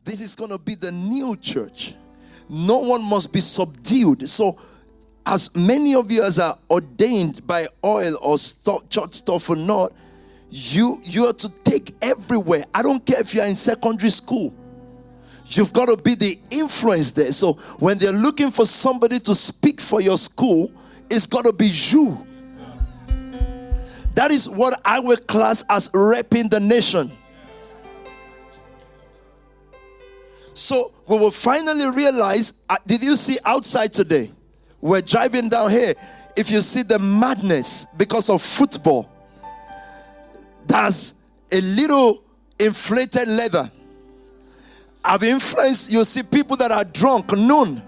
This is going to be the new church. No one must be subdued. So as many of you as are ordained by oil or church stuff or not, you are to take everywhere. I don't care if you're in secondary school. You've got to be the influence there. So when they're looking for somebody to speak for your school, it's got to be you. That is what I will class as repping the nation. So we will finally realize, did you see outside today? We're driving down here. If you see the madness because of football, there's a little inflated leather. I've influenced, you see people that are drunk, noon.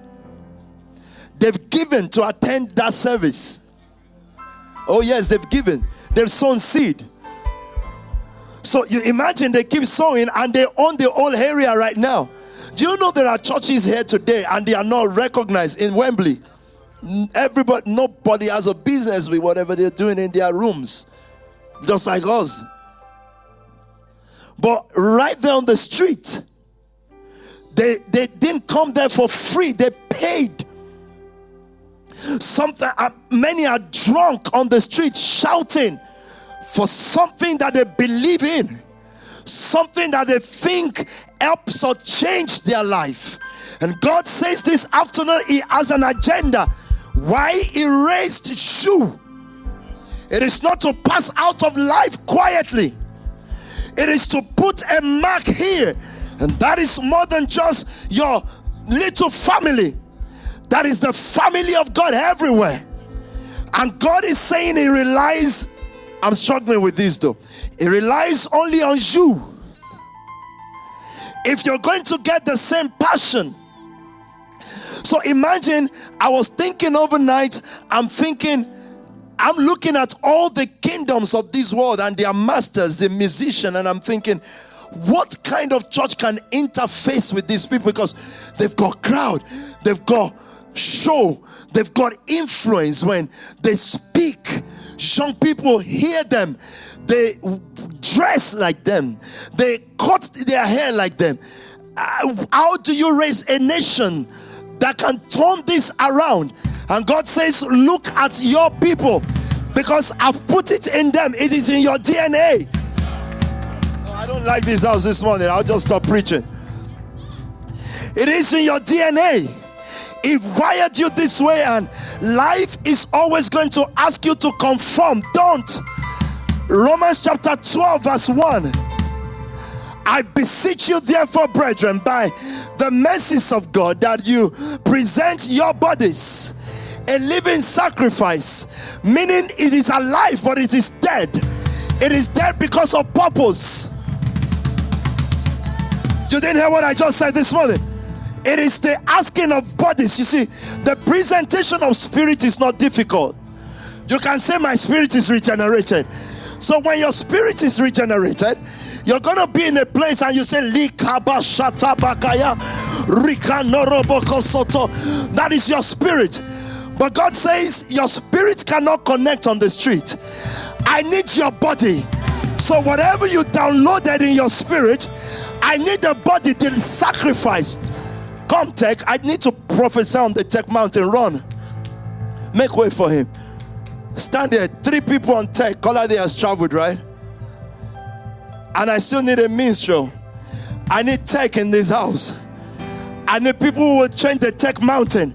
They've given to attend that service. Oh yes, they've given. They've sown seed. So you imagine they keep sowing and they own the whole area right now. Do you know there are churches here today and they are not recognized in Wembley? Nobody has a business with whatever they're doing in their rooms. Just like us. But right there on the street, they didn't come there for free. They paid. Many are drunk on the street shouting for something that they believe in. Something that they think helps or change their life. And God says this afternoon He has an agenda. Why He raised you. It is not to pass out of life quietly. It is to put a mark here. And that is more than just your little family. That is the family of God everywhere. And God is saying He relies, I'm struggling with this though. He relies only on you. If you're going to get the same passion. So imagine, I was thinking overnight, I'm looking at all the kingdoms of this world and their masters, the musician, and I'm thinking, what kind of church can interface with these people? Because they've got crowd, they've got show, they've got influence. When they speak, young people hear them. They dress like them. They cut their hair like them. How do you raise a nation that can turn this around? And God says, look at your people, because I've put it in them. It is in your DNA. No, I don't like this house this morning. I'll just stop preaching. It is in your DNA. He wired you this way, and life is always going to ask you to conform. Don't. Romans chapter 12 verse 1. I beseech you therefore, brethren, by the mercies of God, that you present your bodies a living sacrifice, meaning it is alive but it is dead. It is dead because of purpose. You didn't hear what I just said this morning? It is the asking of bodies. You see, the presentation of spirit is not difficult. You can say my spirit is regenerated. So when your spirit is regenerated, you're going to be in a place and you say, that is your spirit. But God says your spirit cannot connect on the street. I need your body. So whatever you downloaded in your spirit, I need the body to sacrifice. Come Tech, I need to prophesy on the Tech mountain. Run. Make way for him. Stand there. 3 people on Tech. Colade has traveled, right? And I still need a minstrel. I need Tech in this house. I need people who will change the Tech mountain.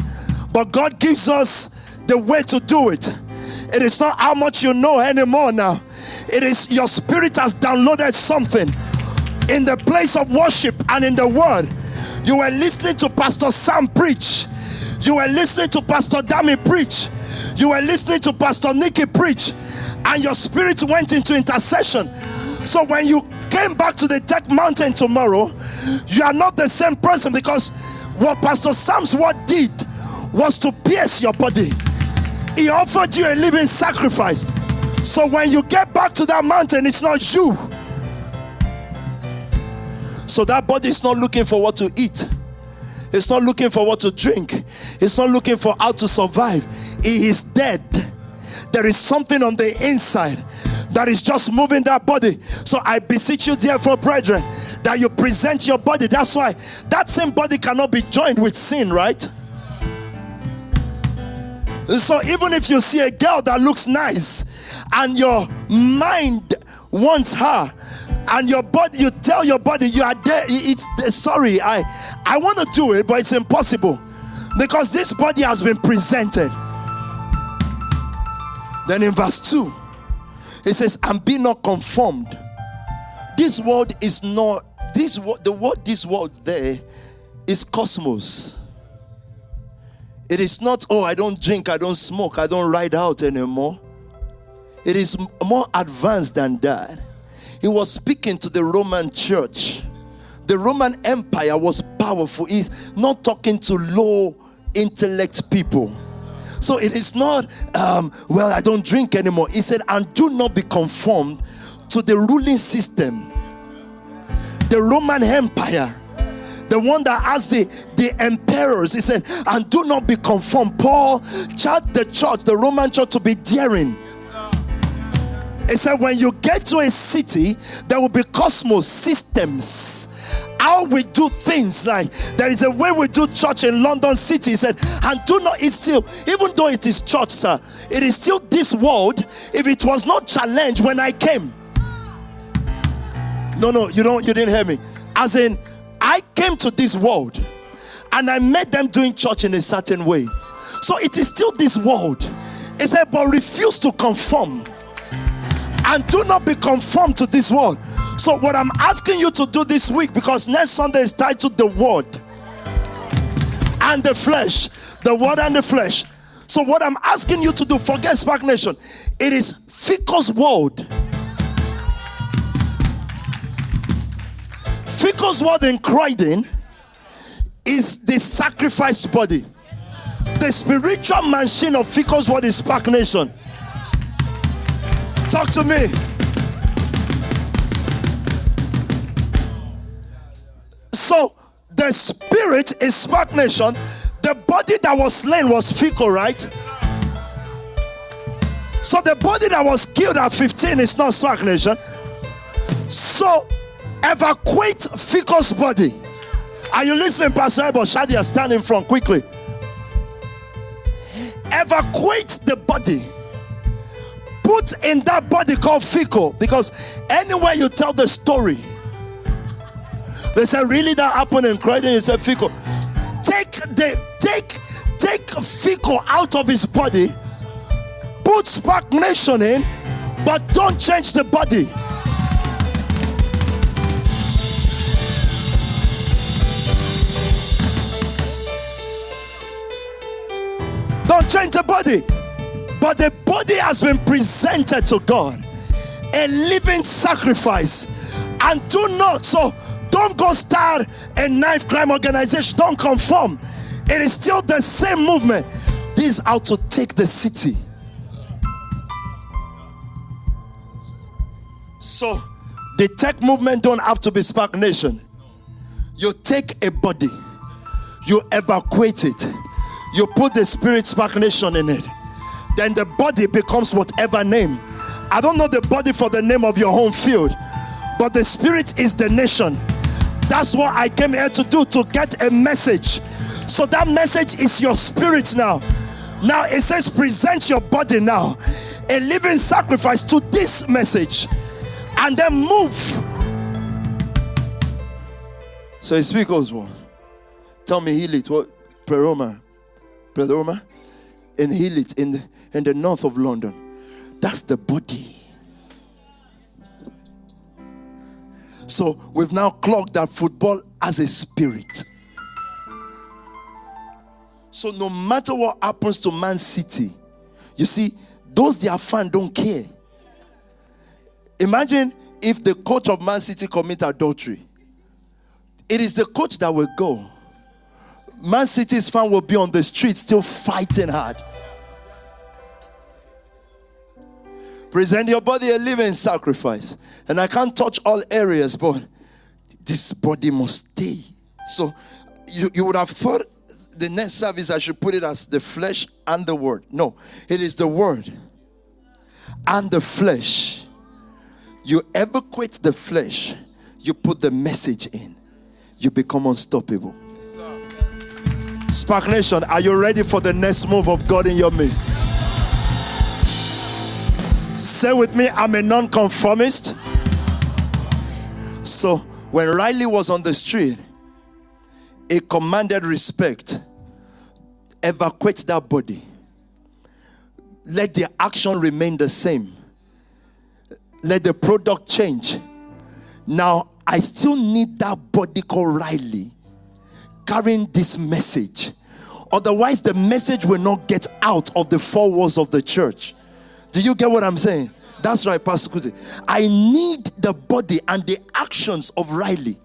But God gives us the way to do it. It is not how much you know anymore now. It is your spirit has downloaded something in the place of worship and in the word. You were listening to Pastor Sam preach. You were listening to Pastor Dami preach. You were listening to Pastor Nikki preach. And your spirit went into intercession. So when you came back to the Tech mountain tomorrow, you are not the same person, because what Pastor Sam's word did was to pierce your body. He offered you a living sacrifice. So when you get back to that mountain, it's not you. So that body is not looking for what to eat. It's not looking for what to drink. It's not looking for how to survive. He is dead. There is something on the inside that is just moving that body. So I beseech you therefore, brethren, that you present your body. That's why that same body cannot be joined with sin, right? So even if you see a girl that looks nice and your mind wants her, and your body, you tell your body you are there, it's sorry, I want to do it, but it's impossible because this body has been presented. Then in verse 2 it says, and be not conformed. This world is not this world there is cosmos. It is not, oh, I don't drink, I don't smoke, I don't ride out anymore. It is more advanced than that. He was speaking to the Roman church. The Roman Empire was powerful. He's not talking to low intellect people. So it is not, well, I don't drink anymore. He said, and do not be conformed to the ruling system. The Roman Empire, the one that has the emperors. He said, and do not be conformed. Paul charged the church, the Roman church, to be daring. He said, when you get to a city, there will be cosmos systems. How we do things, like there is a way we do church in London City. He said, and do not, it's still, even though it is church, sir, it is still this world. If it was not challenged when I came. No, you didn't hear me. As in, I came to this world and I met them doing church in a certain way. So it is still this world. He said, but refuse to conform. And do not be conformed to this world. So what I'm asking you to do this week, because next Sunday is titled the Word and the Flesh. The Word and the Flesh. So what I'm asking you to do, forget Spac Nation. It is Fico's word. Fico's word in Croydon is the sacrificed body. The spiritual machine of Fico's word is Spac Nation. Talk to me. So the spirit is Spac Nation. The body that was slain was Fico, right? So the body that was killed at 15 is not Spac Nation. So evacuate Fico's body. Are you listening, Pastor Ebo? Shadia, stand in front quickly. Evacuate the body. Put in that body called Fico, because anywhere you tell the story, they say, really that happened in Croydon? You say Fico. Take Fico out of his body, put Spac Nation in, but don't change the body. Don't change the body. But the body has been presented to God, a living sacrifice. And do not, so don't go start a knife crime organization. Don't conform. It is still the same movement. This is how to take the city. So the tech movement don't have to be Spac Nation. You take a body, you evacuate it, you put the spirit Spac Nation in it. Then the body becomes whatever name. I don't know the body for the name of your home field, but the spirit is the nation. That's what I came here to do, to get a message. So that message is your spirit now. Now it says present your body now, a living sacrifice to this message, and then move. So he speaks Oswald. Tell me, heal it. What? Peroma. And heal it in the north of London. That's the body. So we've now clocked that football as a spirit. So no matter what happens to Man City, you see, those their fans don't care. Imagine if the coach of Man City commit adultery. It is the coach that will go. Man City's fan will be on the street still fighting hard. Present your body a living sacrifice. And I can't touch all areas, but this body must stay. So you would have thought the next service I should put it as the flesh and the word. No, it is the word and the flesh. You evacuate the flesh, you put the message in, you become unstoppable. Spac Nation, are you ready for the next move of God in your midst? Say with me, I'm a non-conformist. So when Riley was on the street, he commanded respect. Evacuate that body. Let the action remain the same. Let the product change. Now, I still need that body called Riley carrying this message. Otherwise, the message will not get out of the four walls of the church. Do you get what I'm saying? That's right, Pastor Kuti. I need the body and the actions of Riley.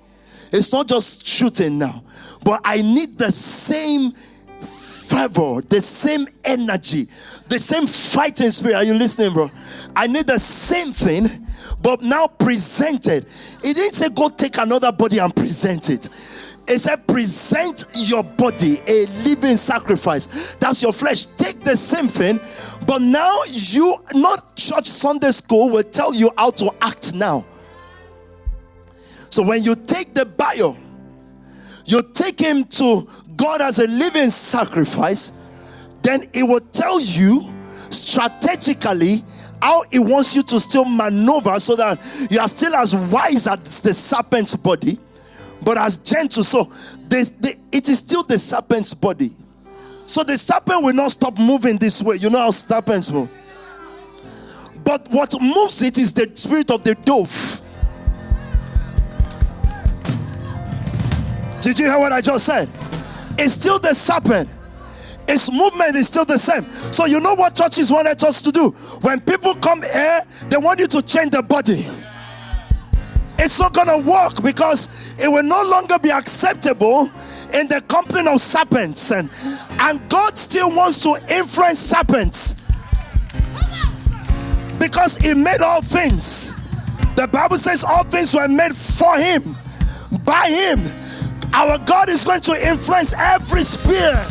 It's not just shooting now, but I need the same fervor, the same energy, the same fighting spirit. Are you listening, bro? I need the same thing, but now presented. It didn't say go take another body and present it. It said present your body a living sacrifice. That's your flesh. Take the same thing, but now you, not church Sunday school will tell you how to act now. So when you take the bio, you take him to God as a living sacrifice, then it will tell you strategically how he wants you to still maneuver so that you are still as wise as the serpent's body, but as gentle. So it is still the serpent's body. So the serpent will not stop moving this way. You know how serpents move. But what moves it is the spirit of the dove. Did you hear what I just said? It's still the serpent. Its movement is still the same. So you know what churches wanted us to do? When people come here, they want you to change the body. It's not going to work because it will no longer be acceptable in the company of serpents. And God still wants to influence serpents because he made all things. The Bible says all things were made for him, by him. Our God is going to influence every sphere